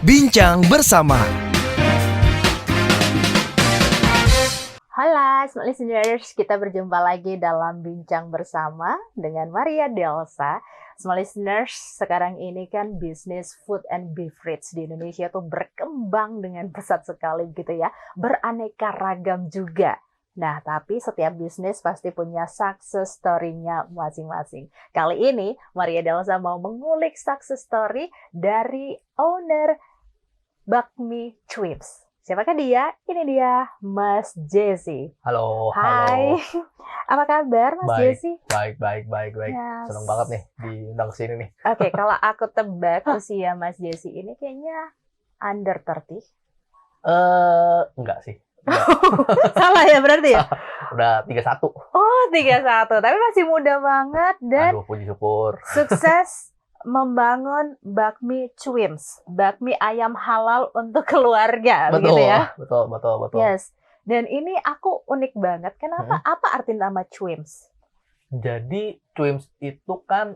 Bincang bersama. Halo Smart Listeners, kita berjumpa lagi dalam Bincang Bersama dengan Maria Delsa. Smart Listeners, sekarang ini kan bisnis food and beverage di Indonesia tuh berkembang dengan pesat sekali gitu ya. Beraneka ragam juga. Nah, tapi setiap bisnis pasti punya success story-nya masing-masing. Kali ini, Maria Delsa mau mengulik success story dari owner Bakmi Twins. Siapakah dia? Ini dia, Mas Jesse. Halo, Hai, halo. apa kabar Mas Jesse? Baik. Yes. Seneng banget nih diundang ke sini nih. Oke, kalau aku tebak usia Mas Jesse ini kayaknya under 30. Enggak sih. Salah ya berarti ya? Udah 31. Oh, 31. Tapi masih muda banget dan Aduh, puji syukur. sukses membangun Bakmi Twins. Bakmi ayam halal untuk keluarga, begitu ya? Betul. Yes. Dan ini aku unik banget. Kenapa? Apa arti nama Twins? Jadi, Twins itu kan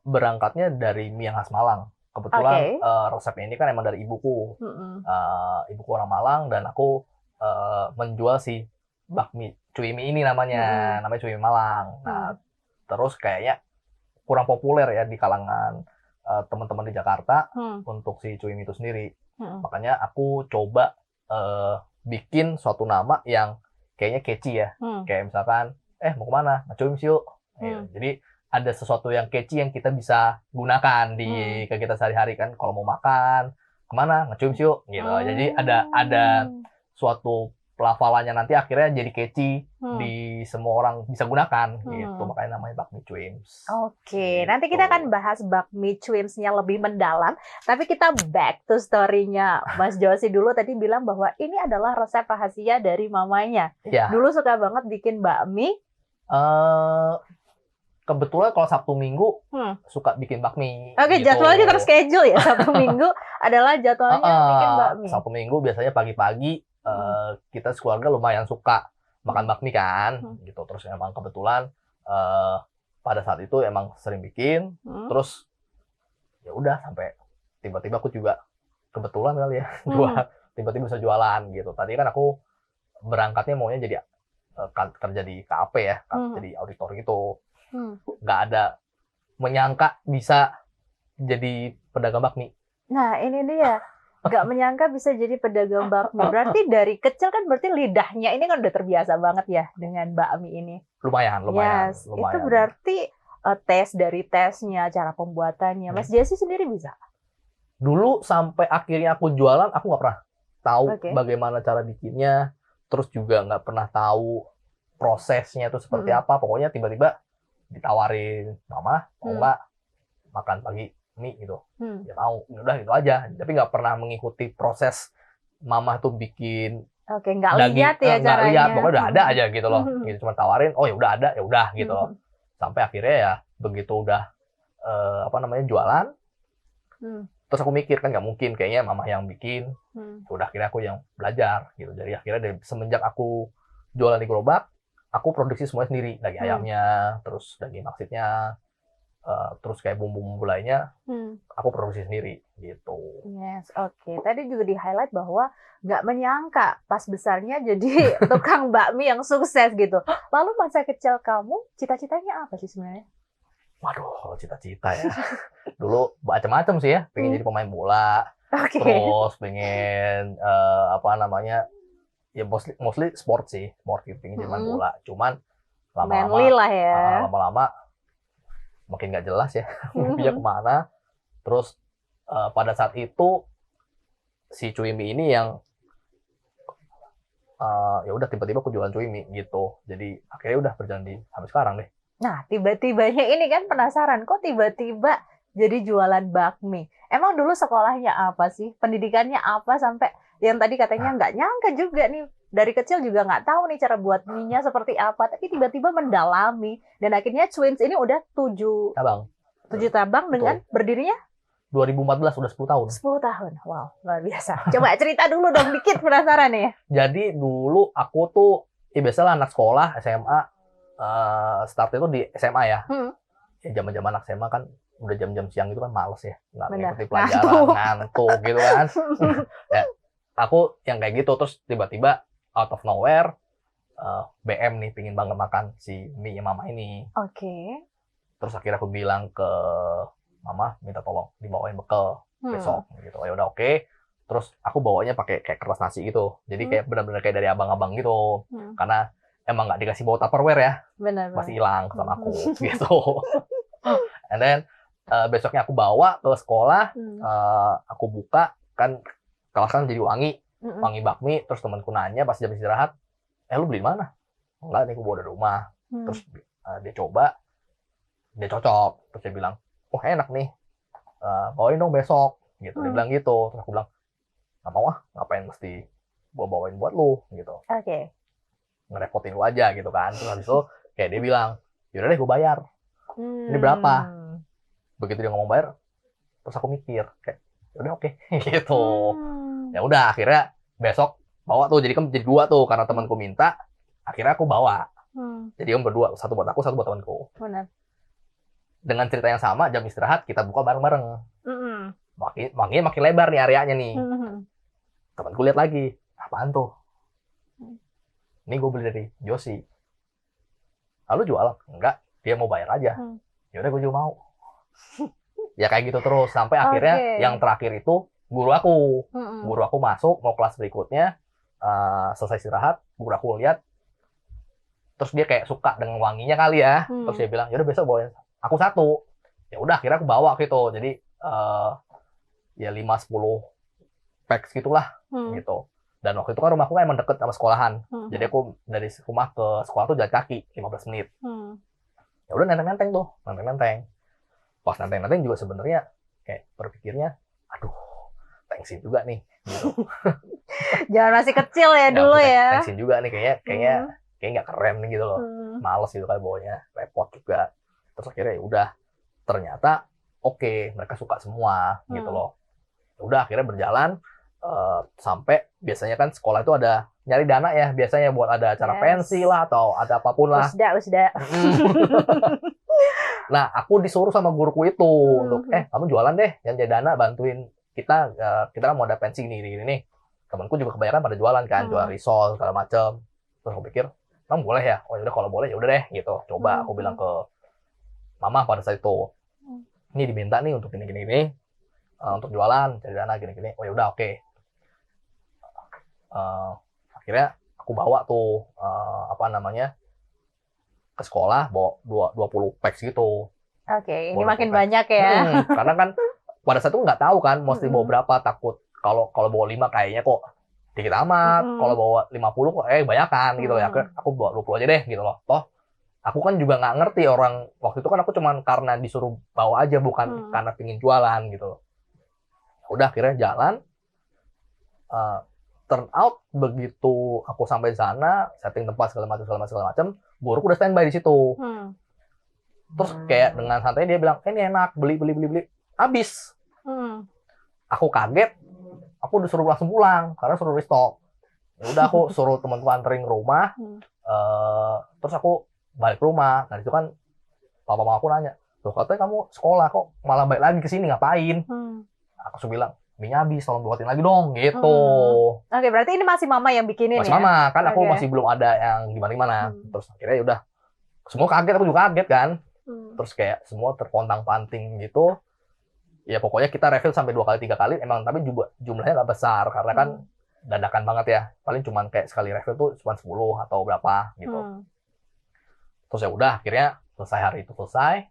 berangkatnya dari mie yang khas Malang. Kebetulan resepnya ini kan emang dari ibuku. Ibuku orang Malang dan aku menjual si bakmi cuimi ini namanya cuimi Malang. Nah, terus kayaknya kurang populer ya di kalangan teman-teman di Jakarta untuk si cuimi itu sendiri. Makanya aku coba bikin suatu nama yang kayaknya catchy ya. Kayak misalkan, mau kemana? Cuimi yuk. Jadi ada sesuatu yang catchy yang kita bisa gunakan di kegiatan sehari-hari kan. Kalau mau makan, kemana? Ngecuim yuk. Gitu. Jadi ada suatu pelafalannya nanti akhirnya jadi catchy di semua orang bisa gunakan gitu, makanya namanya Bakmi Twins. Oke, nanti kita akan bahas Bakmi Twins-nya lebih mendalam, tapi kita back to story-nya Mas Josi dulu. Tadi bilang bahwa ini adalah resep rahasia dari mamanya. Ya. Dulu suka banget bikin bakmi. Kebetulan kalau Sabtu Minggu suka bikin bakmi. Oke, gitu. jadwalnya terschedule ya. Sabtu Minggu adalah jadwalnya bikin bakmi. Sabtu Minggu biasanya pagi-pagi kita sekeluarga lumayan suka makan bakmi kan, gitu. Terus emang kebetulan pada saat itu emang sering bikin, terus ya udah sampai tiba-tiba aku juga kebetulan kali ya tiba-tiba bisa jualan gitu. Tadi kan aku berangkatnya maunya jadi kerja di KAP ya, jadi auditor gitu. Nggak ada menyangka bisa jadi pedagang bakmi. Nah, ini dia. Nggak menyangka bisa jadi pedagang bakmi. Berarti dari kecil kan berarti lidahnya ini kan udah terbiasa banget ya dengan bakmi ini. Lumayan. Yes, itu berarti dari tesnya, cara pembuatannya. Mas Jesse sendiri bisa? Dulu sampai akhirnya aku jualan, aku nggak pernah tahu bagaimana cara bikinnya. Terus juga nggak pernah tahu prosesnya itu seperti apa. Pokoknya tiba-tiba ditawarin, mama mau nggak makan pagi mie gitu, ya mau, udah gitu aja. Tapi nggak pernah mengikuti proses mama tuh bikin. Oke, nggak lihat ya nggak caranya. lihat, pokoknya udah ada aja gitu loh. Gitu, cuma tawarin, oh ya udah ada, ya udah gitu loh. Sampai akhirnya ya begitu udah jualan, terus aku mikir kan nggak mungkin kayaknya mama yang bikin. Udah akhirnya aku yang belajar gitu. Jadi akhirnya semenjak aku jualan di gerobak, aku produksi semuanya sendiri, daging ayamnya, terus daging maksudnya. Terus kayak bumbu-bumbu lainnya, aku produksi sendiri gitu. Yes, oke. Tadi juga di-highlight bahwa nggak menyangka pas besarnya jadi tukang bakmi yang sukses gitu. Lalu masa kecil kamu, cita-citanya apa sih sebenarnya? Waduh, kalau cita-cita ya. Dulu macam-macam sih ya. Pengen jadi pemain bola, terus pengen ya mostly sport sih. Sport gitu, pengen jadi pemain bola. Cuman Manly lah ya. lama-lama makin nggak jelas ya mimpinya kemana. Terus pada saat itu si cuimi ini yang ya udah tiba-tiba aku jualan cuimi gitu. Jadi akhirnya udah berjalan sampai sekarang deh. Nah, tiba-tibanya ini kan penasaran, kok tiba-tiba jadi jualan bakmi? Emang dulu sekolahnya apa sih? Pendidikannya apa sampai yang tadi katanya nggak nyangka juga nih. Dari kecil juga nggak tahu nih cara buat mie-nya seperti apa, tapi tiba-tiba mendalami. Dan akhirnya Twins ini udah 7 cabang dengan berdirinya? 2014, udah 10 tahun. 10 tahun, wow, luar biasa. Coba cerita dulu dong, dikit penasaran ya. Jadi dulu aku tuh, biasalah anak sekolah, SMA, start itu di SMA ya. Ya zaman-zaman anak SMA kan udah jam-jam siang itu kan males ya, nggak ngikuti Benar. pelajaran, ngantuk gitu kan. Ya, aku yang kayak gitu, terus tiba-tiba out of nowhere BM nih pingin banget makan si mie mama ini. Oke. Terus akhirnya aku bilang ke mama minta tolong dibawain bekal besok gitu. Ya udah oke. Terus aku bawanya pakai kayak kertas nasi gitu. Jadi kayak benar-benar kayak dari abang-abang gitu. Karena emang nggak dikasih bawa Tupperware ya. Benar. Masih hilang sama aku gitu. And then besoknya aku bawa ke sekolah, aku buka kan kelas kan jadi wangi bakmi. Terus temanku nanya pas jam istirahat, lu beli mana? Enggak, nih aku bawa dari rumah. Terus dia coba, dia cocok. Terus dia bilang, oh enak nih, bawain dong besok. Gitu. Dia bilang gitu. Terus aku bilang, nggak mau ngapain mesti bawain buat lu gitu. Oke. Ngerepotin lu aja gitu kan. Terus habis itu kayak dia bilang, yaudah deh gue bayar. Ini berapa? Begitu dia ngomong bayar, terus aku mikir kayak udah oke. Gitu. Ya udah akhirnya besok bawa tuh, jadi kan jadi 2 tuh karena temanku minta, akhirnya aku bawa. Jadi om berdua, satu buat aku, satu buat temanku. Benar. Dengan cerita yang sama, jam istirahat kita buka bareng-bareng. Makin lebar nih areanya nih. Temanku lihat lagi, apaan tuh? Ini gue beli dari Josi. Lalu jual? Enggak, dia mau bayar aja. Ya udah gue juga mau. Ya kayak gitu terus sampai akhirnya yang terakhir itu guru aku masuk mau kelas berikutnya, selesai istirahat, guru aku lihat, terus dia kayak suka dengan wanginya kali ya. Terus dia bilang, yaudah besok bawain aku 1. Ya udah akhirnya aku bawa gitu. Jadi ya 5-10 packs gitulah gitu. Dan waktu itu kan rumahku kan emang deket sama sekolahan. Jadi aku dari rumah ke sekolah tuh jalan kaki 15 menit. Ya udah nenteng tuh, nenteng. Pas nenteng juga sebenarnya kayak berpikirnya, aduh, thanksin juga nih gitu. Jangan masih kecil ya dulu ya. Thanksin juga nih kayaknya nggak keren nih gitu loh. Males gitu kan bawanya, repot juga. Terus akhirnya ya udah, ternyata oke, mereka suka semua gitu loh. Udah akhirnya berjalan sampai biasanya kan sekolah itu ada nyari dana ya biasanya buat ada acara pensi lah atau ada apapun lah. Usda. Nah aku disuruh sama guruku itu untuk kamu jualan deh, yang jadi dana bantuin kita kan mau ada pensi ini. Temanku juga kebanyakan pada jualan kan, jual risol segala macem. Terus aku pikir, kamu boleh ya? Oh yaudah kalau boleh ya udah deh gitu. Coba aku bilang ke mama pada saat itu, ini diminta nih untuk gini untuk jualan, cari dana gini. Oh yaudah oke. Akhirnya aku bawa tuh ke sekolah, bawa 20 packs gitu. Oke, ini makin banyak ya. Karena kan pada saat itu nggak tahu kan mesti bawa berapa, takut kalau bawa 5 kayaknya kok dikit amat, kalau bawa 50 kok banyakan gitu ya. Aku bawa 20 aja deh gitu loh. Toh aku kan juga nggak ngerti orang, waktu itu kan aku cuman karena disuruh bawa aja, bukan karena pingin jualan gitu. Udah akhirnya jalan, turn out begitu aku sampai di sana, setting tempat segala macam, guruku udah standby di situ. Terus kayak dengan santai dia bilang, ini enak, beli, habis. Aku kaget, aku disuruh langsung pulang karena suruh restock. Ya udah aku suruh temanku anterin ke rumah, terus aku balik ke rumah. Nah itu kan papa mama aku nanya, loh katanya kamu sekolah kok malah balik lagi ke sini ngapain? Aku bilang, minyak habis, tolong buatin lagi dong, gitu. Oke, berarti ini masih mama yang bikinin masih ya? Masih mama, kan aku masih belum ada yang gimana-gimana. Terus akhirnya udah, semua kaget, aku juga kaget kan. Terus kayak semua terpontang-panting gitu. Ya pokoknya kita refill sampai 2 kali 3 kali, emang tapi juga jumlahnya nggak besar, karena kan dadakan banget ya. Paling cuman kayak sekali refill tuh cuma 10 atau berapa gitu. Terus ya udah, akhirnya selesai hari itu selesai.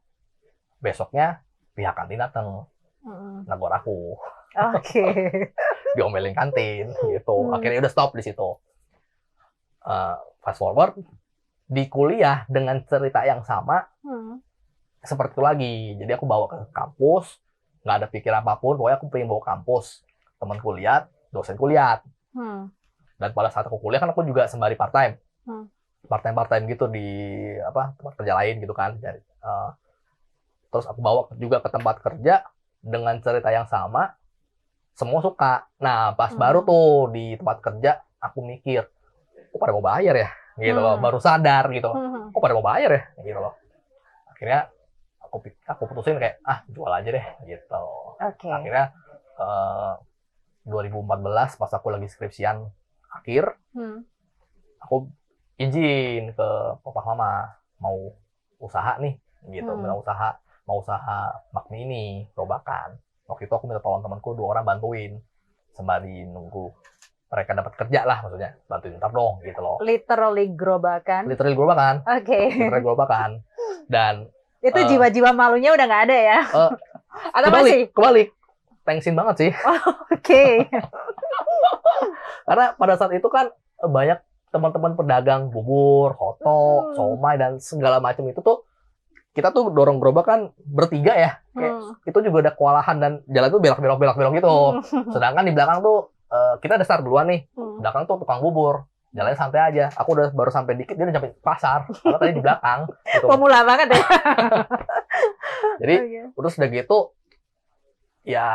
Besoknya pihak kantin datang. Negor aku. Oke. Diomelin kantin gitu. Akhirnya udah stop di situ. Fast forward di kuliah dengan cerita yang sama, seperti itu lagi. Jadi aku bawa ke kampus, nggak ada pikiran apapun. Pokoknya aku pengen bawa kampus. Temanku lihat, dosenku lihat. Dan pada saat aku kuliah kan aku juga sembari part time. Part time gitu di tempat kerja lain gitu kan. Jadi, terus aku bawa juga ke tempat kerja dengan cerita yang sama, semua suka. Nah, pas baru tuh di tempat kerja, aku mikir, kok pada mau bayar ya? Gitu loh, baru sadar gitu. Kok pada mau bayar ya? Gitu loh. Akhirnya aku aku putusin kayak jual aja deh gitu. Akhirnya 2014 pas aku lagi skripsian akhir, aku izin ke papa mama mau usaha nih gitu, mau usaha McD ini gerobakan. Waktu itu aku minta tolong temanku 2 orang bantuin sembari nunggu mereka dapat kerja lah, maksudnya bantuin ntar dong gitu loh. Literally gerobakan. Literally gerobakan. Dan itu jiwa-jiwa malunya udah nggak ada ya? Atau kebalik. Thanksin banget sih. Karena pada saat itu kan banyak teman-teman pedagang bubur, hoto, somai dan segala macam itu tuh kita tuh dorong gerobak kan bertiga ya. Kayak itu juga ada kewalahan dan jalan tuh belok gitu. Sedangkan di belakang tuh kita udah start duluan nih. Belakang tuh tukang bubur. Jalannya santai aja. Aku udah baru sampai dikit, dia udah sampai pasar. Karena tadi di belakang. Gitu. Pemula banget ya. Jadi terus udah gitu, ya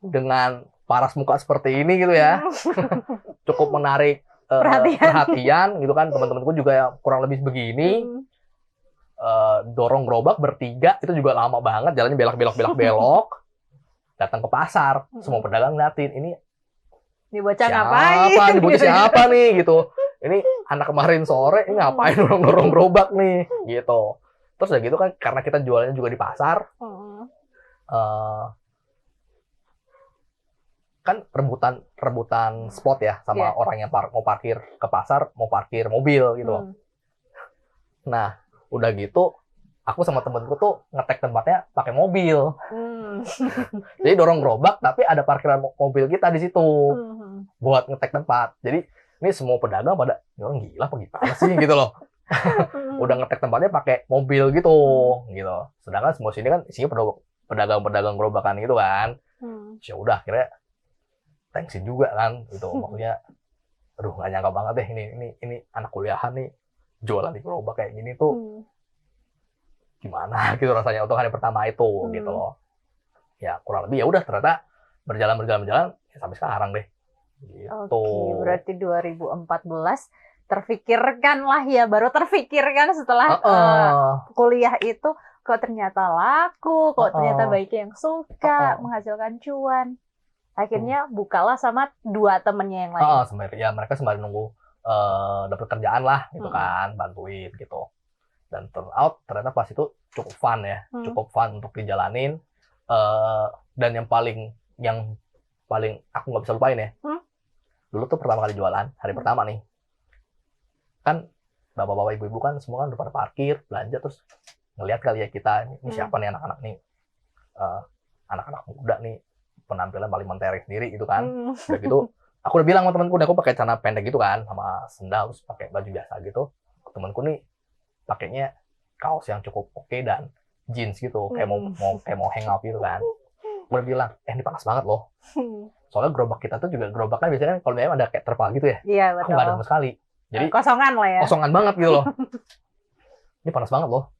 dengan paras muka seperti ini gitu ya, cukup menarik perhatian gitu kan. Teman-temanku juga yang kurang lebih begini. Dorong gerobak bertiga itu juga lama banget. Jalannya belok. Datang ke pasar. Semua pedagang ngeliatin, ini bocah ngapain? Ini bocah siapa nih gitu. Ini anak kemarin sore ini ngapain dorong gerobak nih gitu. Terus udah gitu kan karena kita jualnya juga di pasar. Kan rebutan spot ya sama orang yang mau parkir ke pasar, mau parkir mobil gitu. Nah, udah gitu aku sama temenku tuh ngetek tempatnya pakai mobil. Jadi dorong gerobak tapi ada parkiran mobil kita di situ. Buat ngetek tempat. Jadi ini semua pedagang pada orang gila apa gimana sih gitu loh. Udah ngetek tempatnya pakai mobil gitu. Sedangkan semua sini kan isinya pedagang-pedagang gerobakan gitu kan. Ya udah akhirnya thanksin juga kan gitu. Maksudnya aduh nggak nyangka banget deh ini anak kuliahan nih jualan di gerobak kayak gini tuh gimana gitu rasanya untuk hari pertama itu gitu loh. Ya kurang lebih ya udah ternyata berjalan ya, sampai sekarang deh gitu. Berarti 2014 terfikirkan lah ya, baru terfikirkan setelah kuliah itu kok ternyata laku, kok ternyata baiknya yang suka menghasilkan cuan. Akhirnya bukalah sama 2 temennya yang lain. Ya mereka sembari nunggu dapat kerjaan lah gitu kan, bantuin gitu. Dan turn out ternyata pas itu cukup fun ya, cukup fun untuk dijalanin. Dan yang paling aku nggak bisa lupain ya, dulu tuh pertama kali jualan, hari pertama nih, kan bapak-bapak ibu-ibu kan semua kan udah pada parkir, belanja, terus ngelihat kali ya kita, ini siapa nih anak-anak nih, anak-anak muda nih, penampilan paling mentereng sendiri gitu kan. Udah gitu, aku udah bilang sama temanku, aku pakai celana pendek gitu kan, sama sendal, terus pakai baju biasa gitu. Temanku nih pakainya kaos yang cukup oke dan jeans gitu, kayak mau hangout gitu kan. Gue bilang, ini panas banget loh. Soalnya gerobak kita tuh juga gerobak kan biasanya kalau memang ada kayak terpal gitu ya. Iya, betul. Aku nggak ada sama sekali. Jadi kosongan lah ya. Kosongan banget gitu loh. Ini panas banget loh.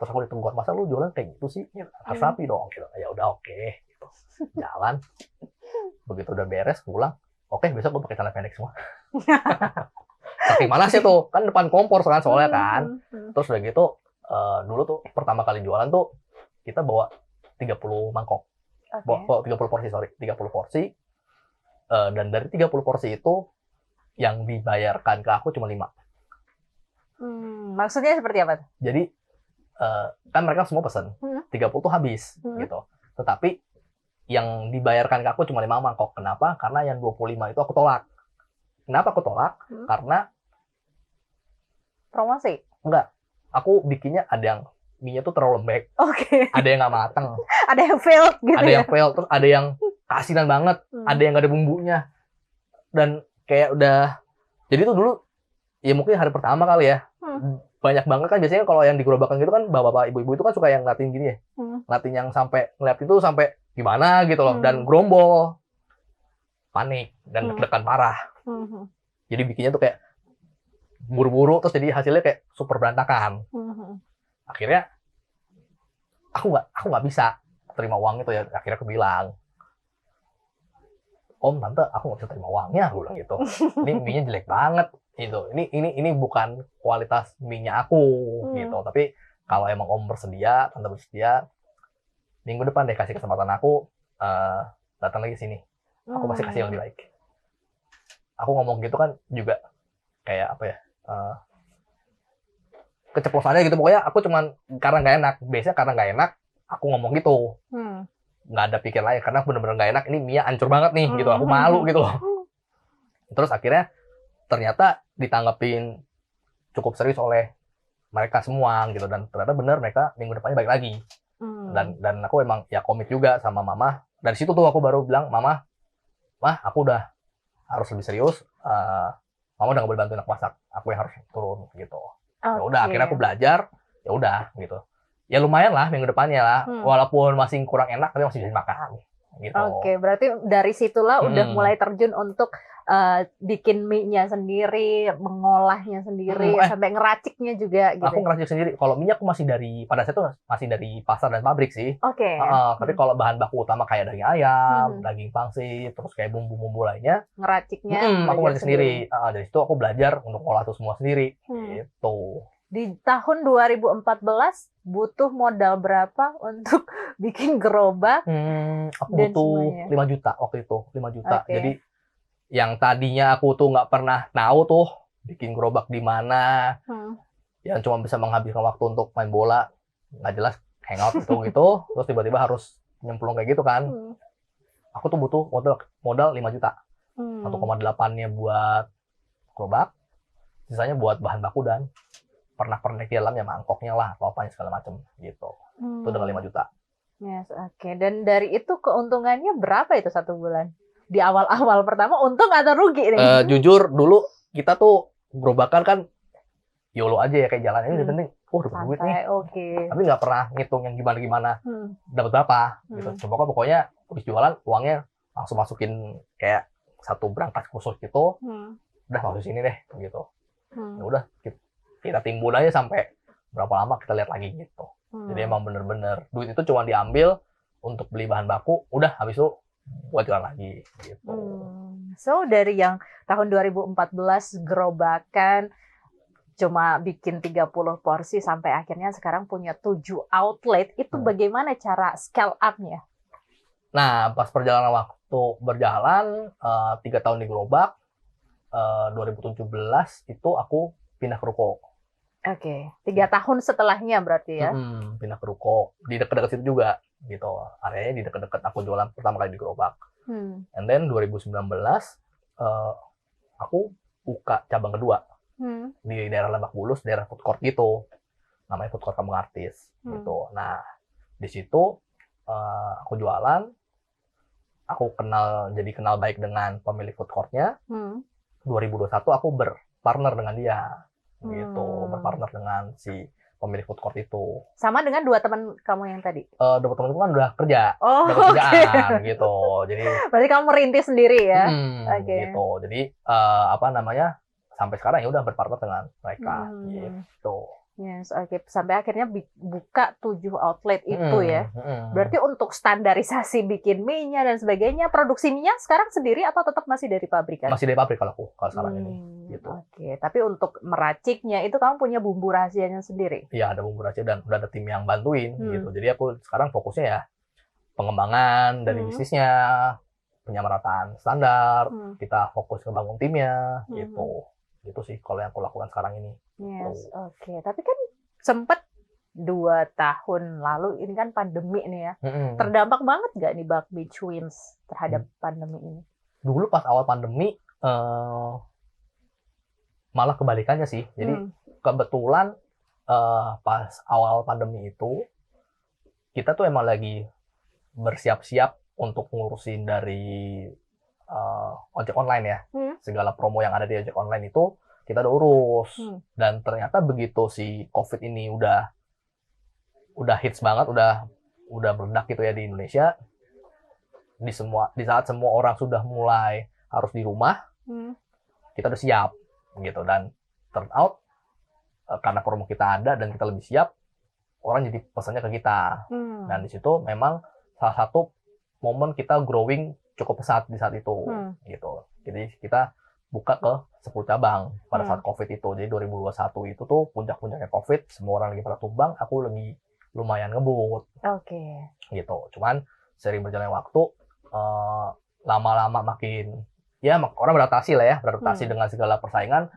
Terus aku ditungguin, masa lu jualan kayak gitu sih? Harus rapi dong. Gitu. Ya udah oke. Gitu. Jalan. Begitu udah beres pulang. Oke, besok gue pakai celana pendek semua. Saking mana sih tuh? Kan depan kompor kan soalnya kan. Terus udah gitu, dulu tuh pertama kali jualan tuh kita bawa 30 mangkok. Bawa 30 porsi, 30 porsi. Dan dari 30 porsi itu yang dibayarkan ke aku cuma 5. Maksudnya seperti apa? Jadi kan mereka semua pesen. 30 tuh habis gitu. Tetapi yang dibayarkan ke aku cuma 5 mangkok. Kenapa? Karena yang 25 itu aku tolak. Kenapa aku tolak? Karena promosi? Enggak. Aku bikinnya ada yang mie-nya tuh terlalu lembek. Ada yang nggak mateng. Ada yang failed gitu. Ada yang failed, terus ada yang keasinan banget. Ada yang nggak ada bumbunya. Dan kayak udah, jadi tuh dulu ya mungkin hari pertama kali ya. Banyak banget kan biasanya kalau yang di gerobakan gitu kan bapak-bapak ibu-ibu itu kan suka yang ngeliatin gini ya. Ngeliatin yang sampai ngeliat itu sampai gimana gitu loh. Dan gerombol. Panik dan deg-degan parah. Jadi bikinnya tuh kayak buru-buru, terus jadi hasilnya kayak super berantakan. Akhirnya aku nggak bisa terima uang itu ya. Akhirnya aku bilang, Om, Tante, aku nggak bisa terima uangnya, aku bilang gitu. Ini mie-nya jelek banget gitu. Ini bukan kualitas mie-nya aku gitu. Tapi kalau emang om bersedia, tante bersedia, minggu depan deh kasih kesempatan aku datang lagi sini. Aku pasti kasih yang lebih baik. Aku ngomong gitu kan juga kayak apa ya, keceplosannya gitu. Pokoknya aku cuman karena nggak enak. Biasanya karena nggak enak, aku ngomong gitu. Nggak ada pikir lain, karena bener-bener nggak enak. Ini Mia hancur banget nih, gitu. Aku malu gitu loh. Terus akhirnya ternyata ditanggepin cukup serius oleh mereka semua gitu, dan ternyata bener mereka minggu depannya balik lagi. Dan aku emang ya komit juga sama mama. Dari situ tuh aku baru bilang, mah aku udah harus lebih serius. Mama udah nggak boleh bantuin aku masak, aku yang harus turun gitu. Ya udah, akhirnya aku belajar. Ya udah gitu. Ya lumayan lah minggu depannya lah, walaupun masih kurang enak tapi masih bisa makan gitu. Oke, berarti dari situlah udah mulai terjun untuk bikin mie-nya sendiri, mengolahnya sendiri, sampai ngeraciknya juga gitu. Aku ngeracik sendiri. Kalau minyak aku masih dari, pada saat itu masih dari pasar dan pabrik sih. Oke. Tapi kalau bahan baku utama kayak daging ayam, daging pangsit, terus kayak bumbu-bumbu lainnya, ngeraciknya aku ngeracik sendiri. Dari situ aku belajar untuk ngolah itu semua sendiri. Gitu. Di tahun 2014 butuh modal berapa untuk bikin gerobak? Aku butuh 5 juta waktu itu, 5 juta. Jadi yang tadinya aku tuh nggak pernah tahu tuh bikin gerobak di mana, yang cuma bisa menghabiskan waktu untuk main bola, nggak jelas hangout gitu, terus tiba-tiba harus nyemplung kayak gitu kan. Aku tuh butuh modal 5 juta, 1,8-nya buat gerobak, sisanya buat bahan baku dan pernak-pernik di dalamnya, mangkoknya lah, atau apanya segala macam gitu. Itu dengan 5 juta. Yes, oke. Dan dari itu keuntungannya berapa itu satu bulan? Di awal-awal pertama untung atau rugi nih? Jujur dulu kita tuh gerobakan kan YOLO aja ya, kayak jalan ini penting. Dapat duit nih. Tapi nggak pernah ngitung yang gimana-gimana. Dapat berapa gitu. Pokoknya habis jualan uangnya langsung masukin kayak satu berangkas khusus gitu. Udah masuk sini deh gitu. Ya udah kita timbun aja sampai berapa lama kita lihat lagi gitu. Jadi emang bener-bener duit itu cuma diambil untuk beli bahan baku, udah habis itu buat jualan lagi gitu. So dari yang tahun 2014 gerobakan cuma bikin 30 porsi sampai akhirnya sekarang punya 7 outlet, itu bagaimana cara scale up-nya? Nah, pas perjalanan waktu berjalan 3 tahun di gerobak, 2017 itu aku pindah ke ruko. Oke, 3 tahun setelahnya berarti ya? Pindah ke ruko di dekat-dekat situ juga gitu. Areanya di dekat-dekat aku jualan pertama kali di gerobak. And then 2019 aku buka cabang kedua di daerah Lebak Bulus, daerah food court gitu. Namanya Food Court Kampung Artis gitu. Nah, di situ aku jualan. Aku jadi kenal baik dengan pemilik food court-nya. 2021 aku berpartner dengan dia. Gitu, berpartner dengan si pemilik food court itu. Sama dengan 2 teman kamu yang tadi? 2 teman itu kan udah kerja, udah kerjaan gitu. Jadi berarti kamu merintis sendiri ya? Gitu. Jadi sampai sekarang ya udah berpartner dengan mereka gitu. Yes, sampai akhirnya buka 7 outlet itu ya. Berarti untuk standarisasi bikin mie-nya dan sebagainya, produksi mie-nya sekarang sendiri atau tetap masih dari pabrikan? Masih dari pabrik kalau sekarang ini. Gitu. Tapi untuk meraciknya itu kamu punya bumbu rahasianya sendiri? Iya, ada bumbu rahasia dan udah ada tim yang bantuin gitu. Jadi aku sekarang fokusnya ya pengembangan dari bisnisnya, penyamarataan standar, kita fokus ke bangun timnya gitu. Gitu sih kalau yang aku lakukan sekarang ini. Yes, Tapi kan sempat 2 tahun lalu ini kan pandemi nih ya. Terdampak banget nggak nih Bakmi Twins terhadap pandemi ini? Dulu pas awal pandemi malah kebalikannya sih. Jadi kebetulan pas awal pandemi itu kita tuh emang lagi bersiap-siap untuk ngurusin dari ojek online ya. Segala promo yang ada di ojek online itu kita udah urus. Dan ternyata begitu si COVID ini udah hits banget, udah meledak gitu ya di Indonesia. Di saat semua orang sudah mulai harus di rumah, kita udah siap gitu. Dan turn out karena promo kita ada dan kita lebih siap, orang jadi pesannya ke kita. Dan di situ memang salah satu momen kita growing cukup pesat di saat itu gitu. Jadi kita buka ke 10 cabang pada saat COVID itu. Jadi 2021 itu tuh puncak-puncaknya COVID, semua orang lagi pada tumbang, aku lagi lumayan ngebut. Gitu. Cuman sering berjalannya waktu, lama-lama makin, ya orang beradaptasi lah ya, beradaptasi dengan segala persaingan,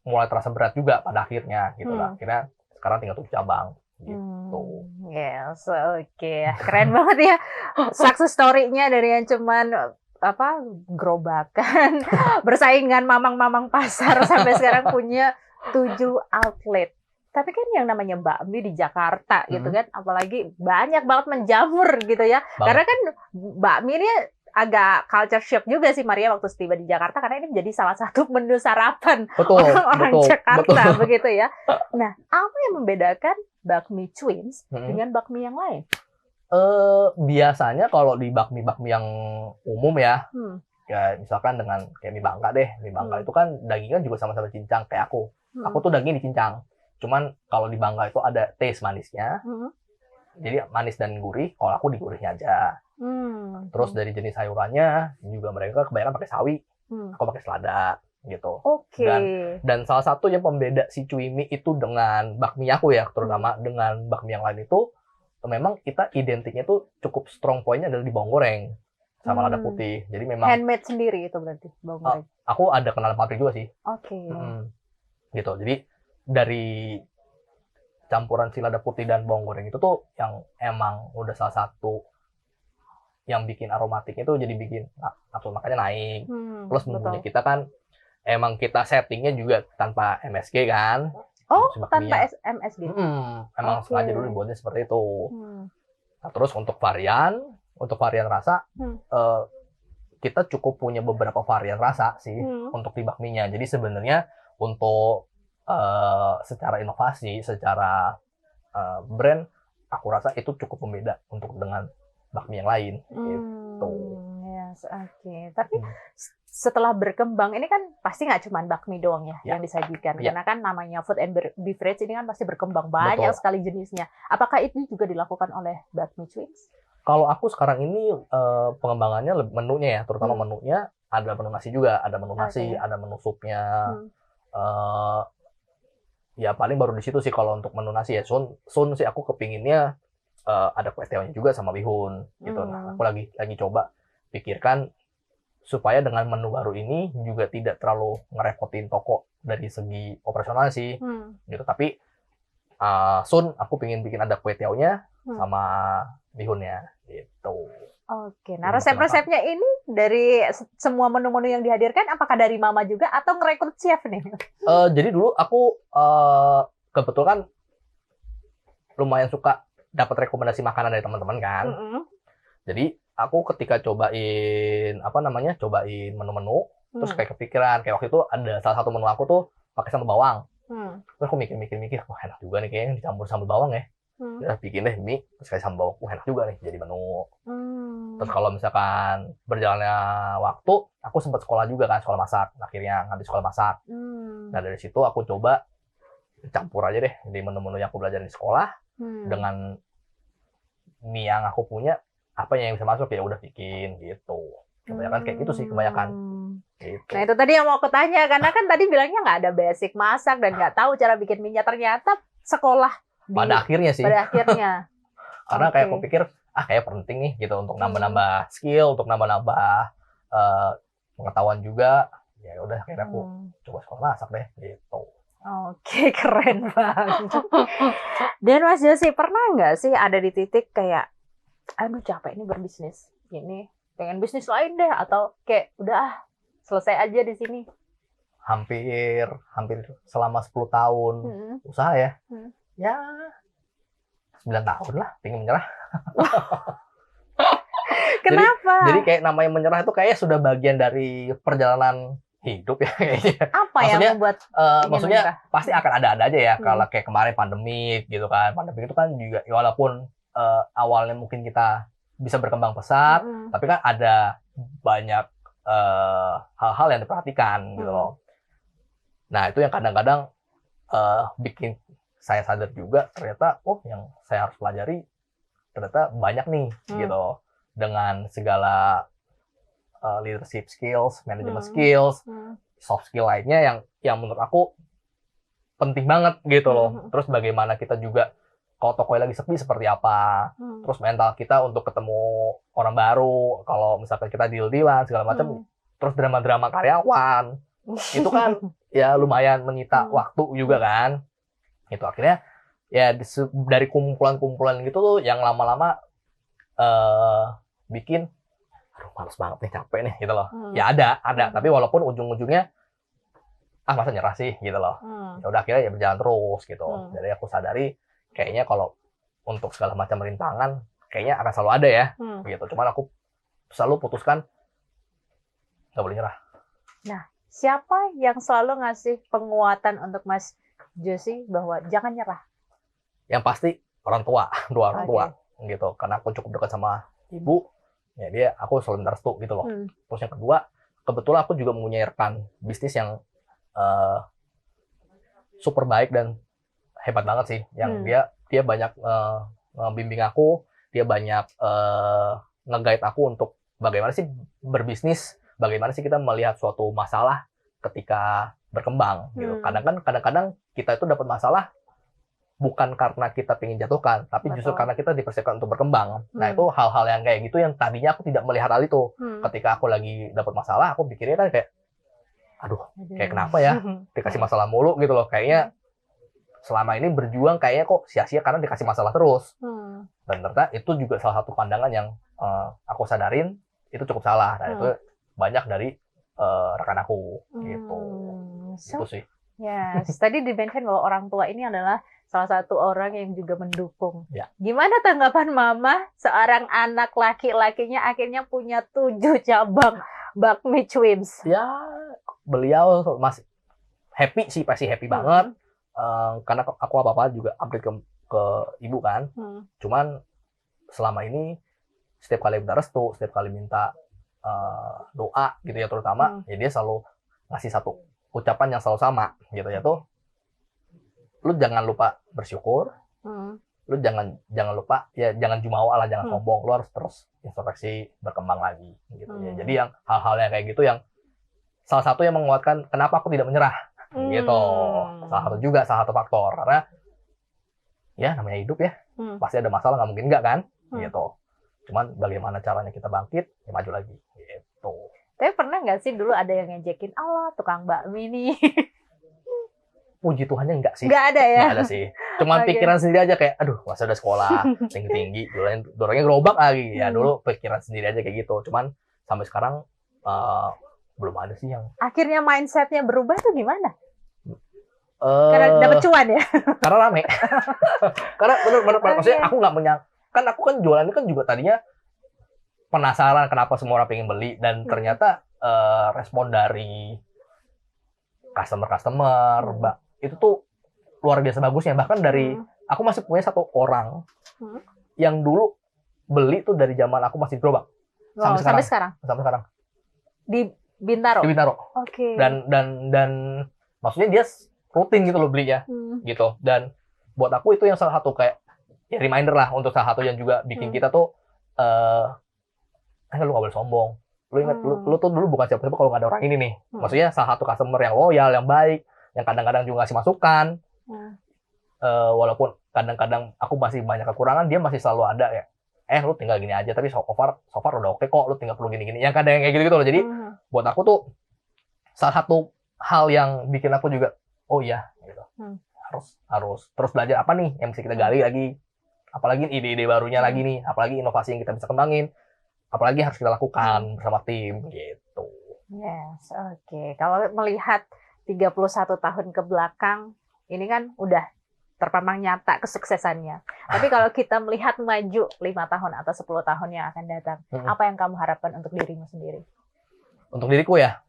mulai terasa berat juga pada akhirnya gitu lah. Akhirnya sekarang tinggal 7 cabang. Gitu. Yes, keren banget ya success story-nya dari yang cuman gerobakan bersaingan mamang-mamang pasar sampai sekarang punya 7 outlet. Tapi kan yang namanya bakmi di Jakarta gitu kan, apalagi banyak banget menjamur gitu ya. Karena kan bakmi ini agak culture shock juga sih Maria waktu tiba di Jakarta, karena ini menjadi salah satu menu sarapan orang Jakarta begitu ya. Nah, apa yang membedakan bakmi Twins dengan bakmi yang lain? Biasanya kalau di bakmi-bakmi yang umum ya, ya misalkan dengan kayak mie bangka deh. Mie bangka itu kan dagingnya juga sama-sama cincang kayak aku. Aku tuh dagingnya dicincang. Cuman kalau di bangka itu ada taste manisnya. Jadi manis dan gurih, kalau aku di gurihnya aja. Terus dari jenis sayurannya juga mereka kebanyakan pakai sawi. Aku pakai selada gitu. Dan salah satu yang pembeda si Cuimi itu dengan bakmi aku ya, terutama dengan bakmi yang lain itu, memang kita identiknya tuh cukup strong point-nya adalah di bawang goreng sama lada putih. Jadi memang handmade sendiri itu berarti bawang goreng. Aku ada kenalan pabrik juga sih. Gitu. Jadi dari campuran si lada putih dan bawang goreng itu tuh yang emang udah salah satu yang bikin aromatiknya tuh jadi bikin nafsu makannya naik. Plus bumbunya kita kan emang kita settingnya juga tanpa MSG kan. Tanpa MSG. Emang sengaja dulu dibuatnya seperti itu. Nah, terus untuk varian rasa, kita cukup punya beberapa varian rasa sih untuk di bakminya. Jadi sebenarnya untuk secara inovasi, secara brand, aku rasa itu cukup membeda untuk dengan bakmi yang lain. Gitu. Yes, Tapi setelah berkembang, ini kan pasti nggak cuma bakmi doang ya yang disajikan. Karena kan namanya food and beverage ini kan pasti berkembang banyak sekali jenisnya. Apakah itu juga dilakukan oleh Bakmi Twins? Kalau aku sekarang ini pengembangannya menunya ya, terutama menunya ada menu nasi juga, ada menu nasi, ada menu supnya. Ya paling baru di situ sih kalau untuk menu nasi ya. Soon sih aku kepinginnya ada kue tiaonya juga sama bihun gitu. Nah, aku lagi coba pikirkan supaya dengan menu baru ini juga tidak terlalu ngerepotin toko dari segi operasional sih gitu. Tapi soon aku pengen bikin ada kue tiaonya sama bihunnya gitu. Nah resep-resepnya ini dari semua menu-menu yang dihadirkan, apakah dari mama juga atau ngerekrut chef nih? Jadi dulu aku kebetulan kan lumayan suka dapat rekomendasi makanan dari teman-teman kan. Jadi aku ketika cobain menu-menu, terus kayak kepikiran, kayak waktu itu ada salah satu menu aku tuh pakai sambal bawang. Terus aku mikir-mikir, wah enak juga nih kayaknya dicampur sambal bawang ya. Ya bikin deh mie, terus kayak sambal bawang, enak juga nih jadi menu. Terus kalau misalkan berjalannya waktu, aku sempat sekolah juga kan, sekolah masak. Akhirnya ngambil sekolah masak. Nah dari situ aku coba campur aja deh di menu-menu yang aku belajar di sekolah dengan mie yang aku punya, apa yang bisa masuk ya udah bikin gitu. Kebanyakan kayak gitu sih kebanyakan. Gitu. Nah itu tadi yang mau aku tanya, karena kan tadi bilangnya nggak ada basic masak dan nggak tahu cara bikin mie-nya, ternyata sekolah pada akhirnya sih. Karena kayak aku pikir kayak penting nih gitu untuk nambah-nambah skill, untuk nambah-nambah pengetahuan juga. Ya udah akhirnya aku coba sekolah masak deh gitu. Keren banget. Dan Mas Josi, pernah nggak sih ada di titik kayak, aduh capek ini berbisnis, ini pengen bisnis lain deh, atau kayak udah selesai aja di sini? Hampir selama 10 tahun usaha ya. Ya 9 tahun lah pengen menyerah. Kenapa? Jadi kayak namanya menyerah itu kayaknya sudah bagian dari perjalanan hidup ya kayaknya. Apa yang membuat maksudnya menyerah? Pasti akan ada aja ya. Kalau kayak kemarin pandemik gitu kan. Pandemik itu kan juga ya walaupun awalnya mungkin kita bisa berkembang pesat, tapi kan ada banyak hal-hal yang diperhatikan gitu loh. Nah, itu yang kadang-kadang bikin saya sadar juga ternyata yang saya harus pelajari ternyata banyak nih gitu. Dengan segala leadership skills, management skills, soft skill lainnya yang menurut aku penting banget gitu loh. Terus bagaimana kita juga kalau tokonya lagi sepi seperti apa, terus mental kita untuk ketemu orang baru, kalau misalkan kita deal-dealan segala macam, terus drama-drama karyawan, itu kan ya lumayan menyita waktu juga kan. Itu akhirnya ya dari kumpulan-kumpulan gitu tuh yang lama-lama bikin, aduh males banget nih, capek nih gitu loh. Ya ada, tapi walaupun ujung-ujungnya masa nyerah sih gitu loh. Ya udah akhirnya ya berjalan terus gitu. Jadi aku sadari kayaknya kalau untuk segala macam rintangan kayaknya akan selalu ada ya, gitu. Cuman aku selalu putuskan nggak boleh nyerah. Nah, siapa yang selalu ngasih penguatan untuk Mas Josie bahwa jangan nyerah? Yang pasti orang tua, dua orang tua, gitu. Karena aku cukup dekat sama ibu, ya aku selalu minta restu gitu loh. Terus yang kedua, kebetulan aku juga mempunyai rekan bisnis yang super baik dan hebat banget sih, yang dia banyak ngebimbing aku, dia banyak nge-guide aku untuk bagaimana sih berbisnis, bagaimana sih kita melihat suatu masalah ketika berkembang gitu. Kadang-kadang kita itu dapat masalah bukan karena kita pengen jatuhkan, tapi justru karena kita dipersiapkan untuk berkembang. Nah itu hal-hal yang kayak gitu yang tadinya aku tidak melihat hal itu. Ketika aku lagi dapat masalah, aku pikirnya kan kayak, aduh, kayak kenapa ya dikasih masalah mulu gitu loh, kayaknya selama ini berjuang kayaknya kok sia-sia karena dikasih masalah terus. Dan ternyata itu juga salah satu pandangan yang aku sadarin itu cukup salah. Dan itu banyak dari rekan aku gitu. Itu sih. Yes, tadi di-mention bahwa orang tua ini adalah salah satu orang yang juga mendukung. Ya. Gimana tanggapan Mama seorang anak laki-lakinya akhirnya punya 7 cabang bakmi Twins? Ya, beliau masih happy sih, pasti happy banget. Karena aku apa-apa juga update ke ibu kan. Cuman selama ini setiap kali minta restu, setiap kali minta doa gitu ya terutama, ya dia selalu ngasih satu ucapan yang selalu sama gitu ya tuh, lu jangan lupa bersyukur, lu jangan lupa ya, jangan jumawa lah, jangan sombong, lu harus terus introspeksi, berkembang lagi gitu ya. Jadi yang hal-hal yang kayak gitu yang salah satu yang menguatkan kenapa aku tidak menyerah. Gitu, salah satu faktor, karena ya namanya hidup ya, pasti ada masalah, nggak mungkin nggak kan, gitu. Cuman bagaimana caranya kita bangkit, ya maju lagi, gitu. Tapi pernah nggak sih dulu ada yang ngejekin, Allah tukang bakmi nih? Puji Tuhannya nggak sih. Nggak ada ya? Nggak ada sih. Cuman pikiran sendiri aja kayak, aduh masa udah sekolah tinggi-tinggi, dorongnya gerobak lagi. Ya dulu pikiran sendiri aja kayak gitu. Cuman sampai sekarang belum ada sih yang. Akhirnya mindsetnya berubah tuh gimana? Karena dapet cuan ya? Karena rame. Karena bener-bener maksudnya aku nggak kan aku kan jualannya kan juga tadinya penasaran kenapa semua orang pengen beli, dan ternyata respon dari customer itu tuh luar biasa bagusnya. Bahkan dari aku masih punya satu orang yang dulu beli tuh dari zaman aku masih gerobak sampai sekarang. Di Bintaro. Oke. Dan maksudnya dia rutin gitu loh belinya, gitu. Dan buat aku itu yang salah satu kayak ya reminder lah untuk salah satu yang juga bikin kita tuh lu gak boleh sombong. Lu ingat lu tuh dulu bukan siapa-siapa kalau nggak ada orang ini nih. Maksudnya salah satu customer yang loyal, yang baik, yang kadang-kadang juga ngasih masukan. Walaupun kadang-kadang aku masih banyak kekurangan, dia masih selalu ada ya. Lu tinggal gini aja, tapi so far udah oke kok, lu tinggal perlu gini-gini. Yang kadang kayak gitu-gitu loh. Jadi buat aku tuh salah satu hal yang bikin aku juga oh iya gitu. Harus terus belajar apa nih yang bisa kita gali lagi. Apalagi ide-ide barunya lagi nih, apalagi inovasi yang kita bisa kembangin. Apalagi harus kita lakukan bersama tim gitu. Yes, oke. Kalau melihat 31 tahun ke belakang, ini kan udah terpampang nyata kesuksesannya. Tapi kalau kita melihat maju 5 tahun atau 10 tahun yang akan datang, apa yang kamu harapkan untuk dirimu sendiri? Untuk diriku ya?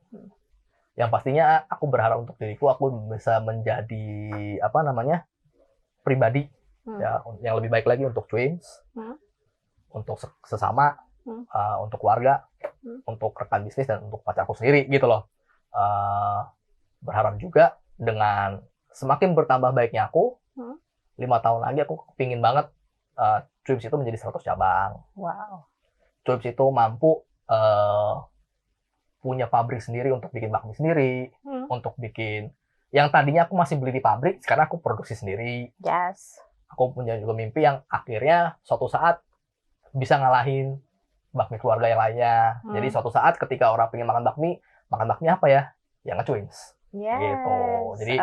Yang pastinya aku berharap untuk diriku, aku bisa menjadi pribadi ya, yang lebih baik lagi untuk Twins, untuk sesama, untuk keluarga, untuk rekan bisnis, dan untuk pacarku sendiri gitu loh. Berharap juga dengan semakin bertambah baiknya aku, 5 tahun lagi aku kepingin banget Twins itu menjadi 100 cabang. Wow. Twins itu mampu punya pabrik sendiri untuk bikin bakmi sendiri, untuk bikin yang tadinya aku masih beli di pabrik, sekarang aku produksi sendiri. Yes. Aku punya juga mimpi yang akhirnya suatu saat bisa ngalahin bakmi keluarga yang lainnya. Jadi suatu saat ketika orang pengen makan bakmi apa ya? Yang nge-Twins. Yes. Gitu. Jadi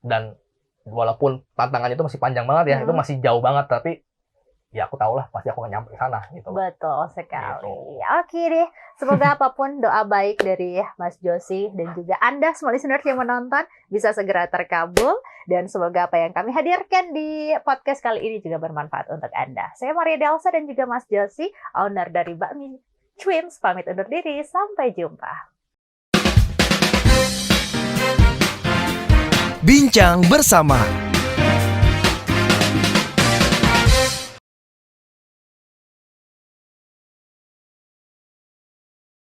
dan walaupun tantangannya itu masih panjang banget ya, itu masih jauh banget, tapi ya aku tahu lah pasti aku nggak nyampe ke sana gitu. Betul sekali. Gitu. Oke deh, semoga apapun doa baik dari Mas Joshi dan juga Anda semua listeners yang menonton bisa segera terkabul, dan semoga apa yang kami hadirkan di podcast kali ini juga bermanfaat untuk Anda. Saya Maria Delsa dan juga Mas Joshi, owner dari Bakmi Twins, pamit undur diri, sampai jumpa. Bincang bersama